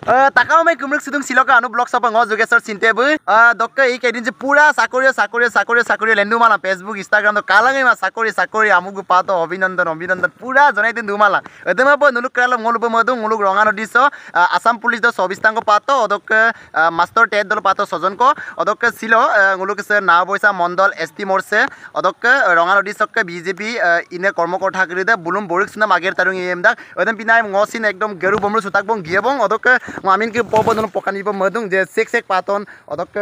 Takau mai kumruk sidung siloka anu blog sapa ngo jogesor sinte bu dokka ei kedin je pura sakori lendu mala Facebook Instagram to kalangai ma sakori amugu pato অভিনন্দন pura jonai din dumala edema bo nuluk krala ngolu bo modu nguluk rongano diso Assam police do 24 tangko pato odok master ted dol pato sojon ko odok silo nguluk se na boisa mondol ST morse odok rongano disok BJP ine কর্মকর্তা গরিদে Blum boric সুনা মাগের তারুং এমদা ওদম পিনাই ngsin একদম গেরু বমরু সুতাক বং গিয়েবং odok ngamin ke popodon pokanibo modung je sek paton odok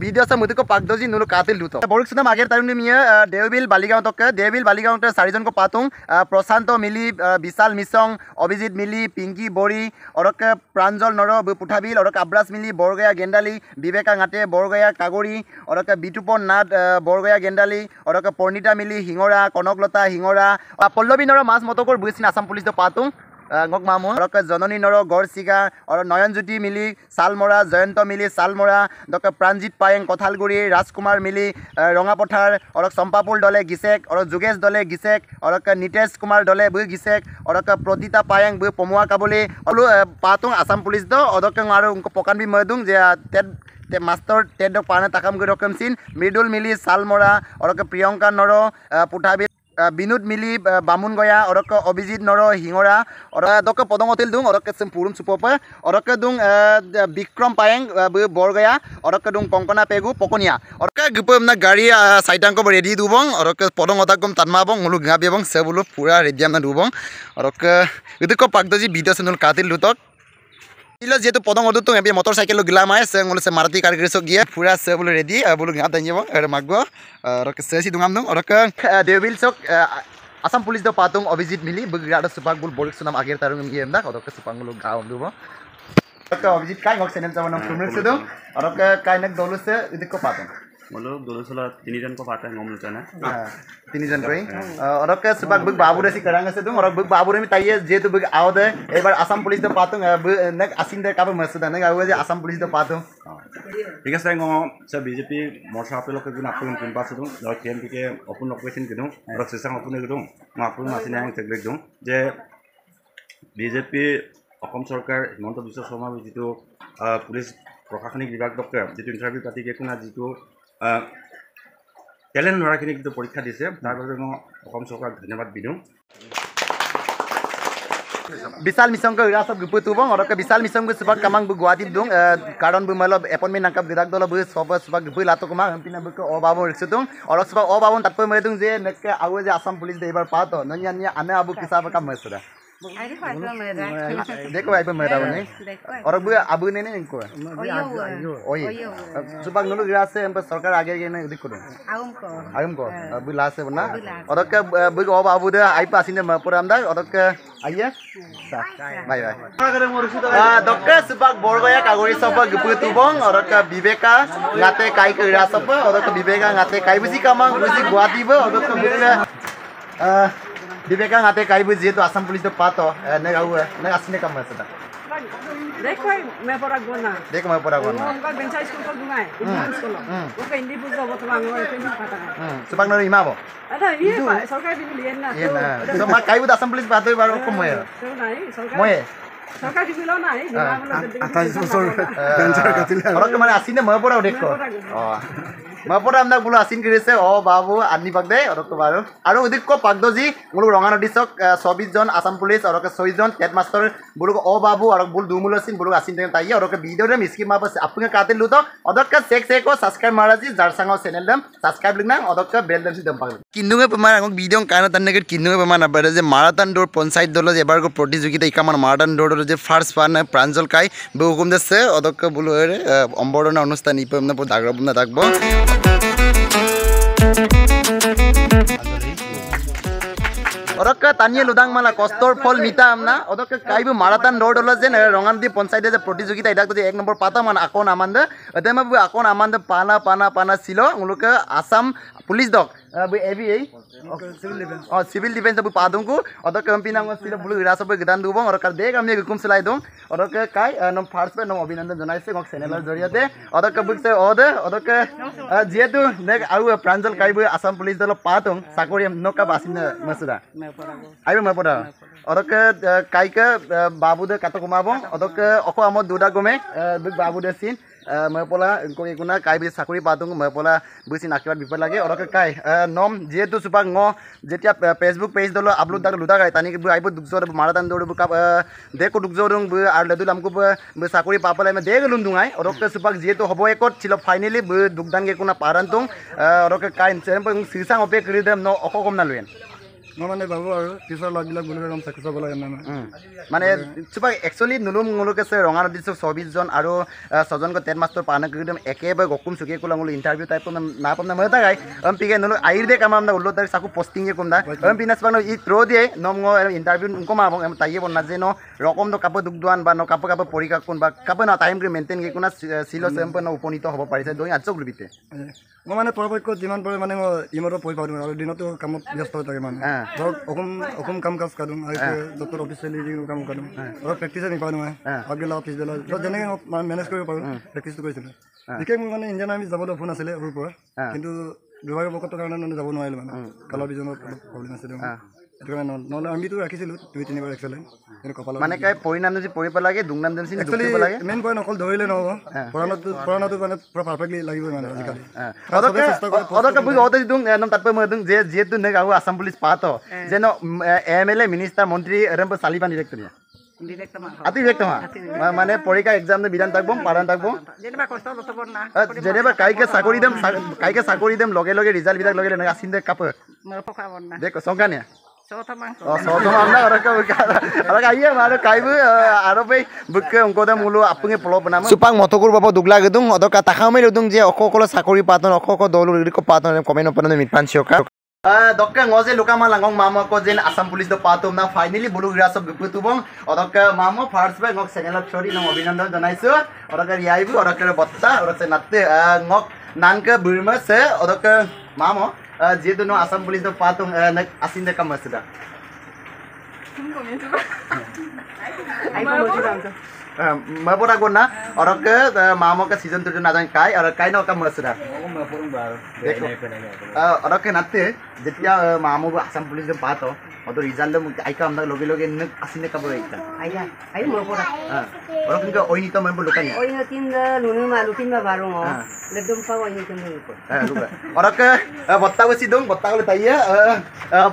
video sa mudiko pagdoji nulu katil luto borik suna mager tarun miya Deobil Baligaon tokke Deobil Baligaon te 4 jon ko patung Prashanto mili Bisal Misong Obijit mili Pinky Bori orok Pranjol Noro Puthabil orok Abras mili Borgaya Gendali Bibeka ngate Borgaya Kagori orok Bitupon Nat Borgaya Gendali orok Pornita mili Hingora Konoklota Hingora Pollobi Noro mas motokor buisin Assam police do patung ngok mamu orok Jononi Noro Gorsiga or Noyanjuti mili Salmora Jayanto mili Salmora dok Pranjit Payeng Kothalguri Rajkumar mili Rongapothar orok Sampapul dole Gisek orok Jugesh dole Gisek orok Nitesh Kumar dole bu Gisek orok Prodita Payeng bu Pomua Kabuli olu patung Assam police do odok ngaru unko pokan bi medung je te master ted dok pane takam go rokem sin Midul mili Salmora orok Priyanka Noro Puthabil Binut mili Bamun Goya orok Obijit Noro Hingora orok dok podongotil dung orok sem purum supopa orok dung Bikram Payeng bu Borgaya orok dung Konkona Pegu Pokonia orok gupem na gari saitang ko ready dubong orok podongotakom tanmabong ngulu ngabebong sebulu pura ready na dubong orok itu ko pagdoji video senul katil lutok Ilo jetu podong odu tu ngambil motorcycle lo gila mai se ngulu se Maruti car grisok gia pura se bulu ready bulu ngap tanya bang ada maggo orok se si dungam dong orok Deobil sok Assam police do patung Obijit mili begrada sepak bul borik sunam akhir tarung ngiem dak orok sepang lu gaum du bang orok Obijit kai ngok senen sama nong kumruk se dong orok kai nak dolu se itu ko patung Molo dulu sola 3 John ko pata ngom lu chana 3 John koi orok sebab bug babure si karang se dong orok bug babure mi taiye jetu bug aude ebar Assam police do patung nak asin de kabe masda nak awe je Assam police do patung ঠিক আছে ngo sa BJP morsa apelo ke guna apun kun pasu dong lo KMP ke opun location gedung ro sesang opun gedung ngapun masin yang teglek dong je BJP Assam সরকার হিমন্ত বিশ্ব শর্মা যেটো police প্রশাসনিক বিভাগ doctor যেটো interview পাতি কেকুনা যেটো talent লড়াখিনি যেটো পরীক্ষা দিছে তার বাবে মই অসম সরকার ধন্যবাদ দিওঁ Bisal Misong ko ira sab gupu tubong orok Bisal Misong ko sebab kamang bu Guwahati dung karon bu malo appointment nangkap gedak dolo bu soba sebab gupu lato kumang hampina bu ko obabon riksutung orok sebab obabon tatpo medung je nek awe je Assam police de ibar pato nanya nya ane abu kisah kam mesura देखो भाई पे मेरा बने और अब अबू ने नहीं इनको ओए सुबह नलो गिरास से हम पर सरकार आगे के नहीं देखो आगम को अबू लास्ट से बना और का अब अबू दे आई पास ने पूरा हमदा और का आइए बाय बाय डॉक्टर सुबह बोरगया कागोरी सब गुपु तुबंग और का विवेका गाते काई के गिरास सब और का विवेका गाते काई बुसी कामा बुसी गुवाहाटी बो और का Bibeka ngate kai bu jetu Assam police do pato ne au ne asine kam masada देखो मैं परा गोना देखो मैं परा गोना उनका बेंचा स्कूल को दुंगाए स्कूल वो के इंडी बुझो बतवा ngoi ke pata subang no ima bo ada iya pak सरकार भी लियन ना so ma kai bu Assam police pato baru ko moye moye सरकार भी लो ना ata so bencha katil orang ke mana asine मैं परा देखो मैं परा हमदा Bulo asin kirise o babu ani bagde orok to baru aru udik ko pagdoji mulu rongano disok 24 jon Assam police orok 6 jon ted master bulu o babu orok bul dumulosin bulu asin den tai orok video re miski ma pas apunga katel luto odok ka sek ko subscribe maraji jarsango channel dam subscribe likna odok ka bell dam si dam paglu kinunge pemar angok video kana tan neger kinunge pemar na bare je marathon dor panchayat dolo je ebar ko protijogita ikaman marathon dor je first fan pranjol kai be hukum desse odok ka bulu ere অম্বরণা অনুষ্ঠান ইপম না দাগরব না থাকবো orok taniye ludang mala kostor fol mita amna odok kaibu marathon road holo je rongandi panchayate je protijogita idak to 1 number pata man akon amanda adema bu akon amanda pana silo nguluka Assam police dog bu ABA civil defense bu padungku odok kampina ngos silo bulu ira sob gedan dubong orok dek amne hukum selai dong অদকে কাই নম first pay নম অভিনন্দন জনাইছে মোক চেনেলৰ জৰিয়তে অদকে বুকছে অদকে যেহেতু নেক আৰু প্ৰাঞ্জল কাইবৈ আসাম পুলিচ দল পাতং চাকৰি নকা বাসিন্দা মসুৰা আইব মপৰা অদকে কাইকে বাবুদে কাট কমাব অদকে অক আমত দুটা গমে বাবুদে সিন মপলা কোনা কাই বি চাকৰি পাতং মপলা বুসিন আশীৰ্বাদ বিপদ লাগে অদকে কাই নম যেহেতু সুপাক ন যেতিয়া ফেসবুক পেজ দল আপলোড দাগ লুদা গাই তানি আইব দুগজৰ মাৰাদান দৌড় কাপ দেখো দুগজৰ আৰ লেদুল আমকো চাকৰি পাপলাই মে দেগ লুন্দুঙাই অদকে সুপাক যেহেতু হব একত ছিল ফাইনালি দুগদান গে কোনা পাৰান্তং অদকে কাই সিসাং অপে কৰি দেম ন অক কম না লয়েন মই মানে ভাবোঁ আৰু টিচাৰ লগবিলাক বুলি কম চাকৰি পাব লাগে মানে চুপাক একচুৱেলি নুলুম মুলুক আছে ৰঙা নদী 24 জন আৰু 6 জনক টেট মাষ্টৰ পানা কৰি দেম একেবাৰে গকুম চুকে কোলা মুলু ইন্টাৰভিউ টাইপ না পাম না মতা গাই পিকে নুলু আইৰ দে কাম আমনা উল্লো তাৰিখ সাকু পোস্টিং এ কোনদা পিনাস পানো ই ত্ৰো দিয়ে নম ইন্টাৰভিউ কম আব তাইয়ে বন না যে ন ৰকম ন কাপ দুগদুৱান বা ন কাপ পৰীক্ষা কোন বা কাপ না টাইম কৰি মেইনটেইন কে কোনা সিলো চেম্প ন উপনীত হ'ব পাৰিছে দই আচক লুবিতে মই মানে পৰাপক্ষত যিমান পাৰে মানে মই ইমতো পঢ়ি পাৰোঁ আৰু দিনতো কামত ব্যস্ত হৈ থাকে মানে ধৰক অকম কাম কাজ কাটুম ডক্টৰ অফিচিয়েলি কাম কাটুম ধৰক প্ৰেক্টিছে নিপালোঁ মই আগবেলা পিছবেলা যেনেকৈ মই মেনেজ কৰিব পাৰোঁ প্ৰেক্টিছটো কৰিছিলোঁ বিশেষ মোৰ মানে ইণ্ডিয়ান আৰ্মি যাবলৈ ফোন আছিলে সৰুৰ পৰা কিন্তু দুৰ্ভাগ্যবশতৰ কাৰণে যাব নোৱাৰিলোঁ মানে কালাৰ বিজনত অলপ প্ৰব্লেম আছিলে সেইটো কাৰণে নহ'লে আৰ্মিটো ৰাখিছিলোঁ 2-3 বাৰ এক্সেলেণ্ট কিন্তু কপাল মানে কাই পৰিণাম যদি পৰিব লাগে দুংনাম দেম সিন একচুৱেলি মেইন পইণ্ট অকল ধৰিলে নহ'ব পঢ়াটো মানে পুৰা পাৰফেক্টলি লাগিব মানে আজিকালি অদকে বুঝ অতে দুং একদম তাতপে মই দুং যে যেহেতু নেক আউ আসাম পুলিচ পাত যেন এমএলএ মিনিষ্টাৰ মন্ত্ৰী এরম সালিবান ডিরেক্টরিয়া আতি ডিরেক্টর মানে পরীক্ষা এক্সাম নে বিধান থাকবো পারান থাকবো যেনেবা কাইকে চাকরি দেম লগে লগে রিজাল্ট বিদাক লগে লগে আসিন দে কাপ দেখ সংকানিয়া Supang motokur bapak dugla gedung atau kata kami gedung je oko kalau sakuri patron oko dolu riko patron komen open mitpan sioka dokka ngoze luka malangong mama ko jen asam police do patum na finally bulu grasop guputubong odokka mama first by ngok channel chori no abhinandan janaisu odokka yaibu odokka botta odokka natte ngok nanka burma se odokka mama যেহেতু নো Assam police তো পাতুম আসিন দে কাম আছে দা মপরা গোনা অরক মামকে সিজন 2 না জান কাই আর কাই ন কাম আছে দা অরক নাতে যেতিয়া মামু আসাম পুলিশ পাতো অত রিজাল্ট আইকা আমরা লগে লগে ন আসিন দে কাবো আইতা আইয়া আই মপরা অরক কে ওইনি তো মব লুকানি ওইনি তিন লুনু মালু তিন বারো লেদম পা ওইনি তিন লুকো অরক বত্তা বসি দং বত্তা গলে তাইয়া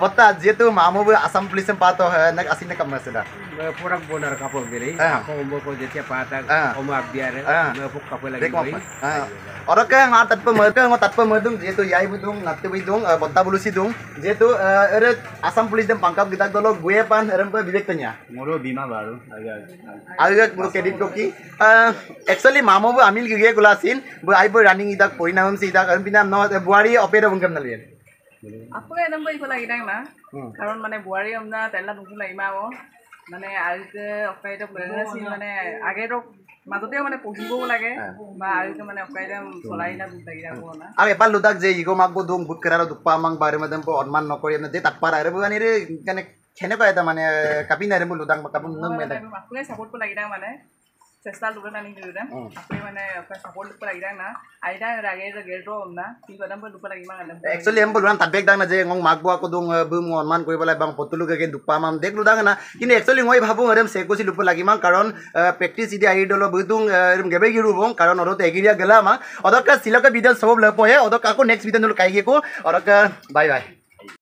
বত্তা যেহেতু মামু আসাম পুলিশ পাতো ন আসিন দে কাম আছে দা Pura bonar kapal beri, aku mau kau jadi apa tak, omak biar, mau kapal lagi beri. Orang ke ngat tanpa mereka ngat tanpa merdung, jadi yai budung, natte budung, botta bulusi dung, jadi ada asam polis dan pangkap kita dulu gue pan, orang pe bibek tanya. Mulu bima baru, agak mulu kredit koki. Actually mama bu amil gue gulasin, bu ai bu running idak poinam si idak, orang pinam no buari opera bungkam nalian. Aku kan nampak itu lagi dah lah, karena mana buari omna telah tunggu lagi mau. মানে আইতে অকাইতে pregnancy মানে আগেটো মাজতে মানে পঢ়িব লাগে বা আইতে মানে অকাইতে চলাইনা দুটাগিৰা কোনা আৰু এপাল লুদাক যে ইগো মাগবো দুং বুটকেৰাৰ দুপা মাং বাৰে মদম অনমান নকৰি মানে দে তাতপাৰ আৰু গানি ৰে কানে খেনে কয় এটা মানে কাপিনাৰে মু লুদাং কাপুন নং মেদা আপুনি সাপোর্ট কো লাগি মানে চেষ্টা লুবে নানি দিউদা আপুনি মানে সাপোর্ট লুবে লাগি না আইটা আগে গেটো না কি কদম পে লুবে লাগি মানে একচুয়ালি এম বলুন তাবেক দাং না যে ngong magbo ako dung bum onman কৰিবলৈ বাং পতুলু কে দুপা মাম দেখ লুদাং না কিন্তু একচুয়ালি মই ভাবো এরম সেকুসি লুবে লাগি মান কারণ প্র্যাকটিস ইদি আই দল বুতুং এরম গেবে গিরুবং কারণ অরতে এগিরিয়া গেলা মা অদকা সিলকা বিদাল সব লপয়ে অদকা কো নেক্সট বিদাল কাইগে কো অদকা বাই বাই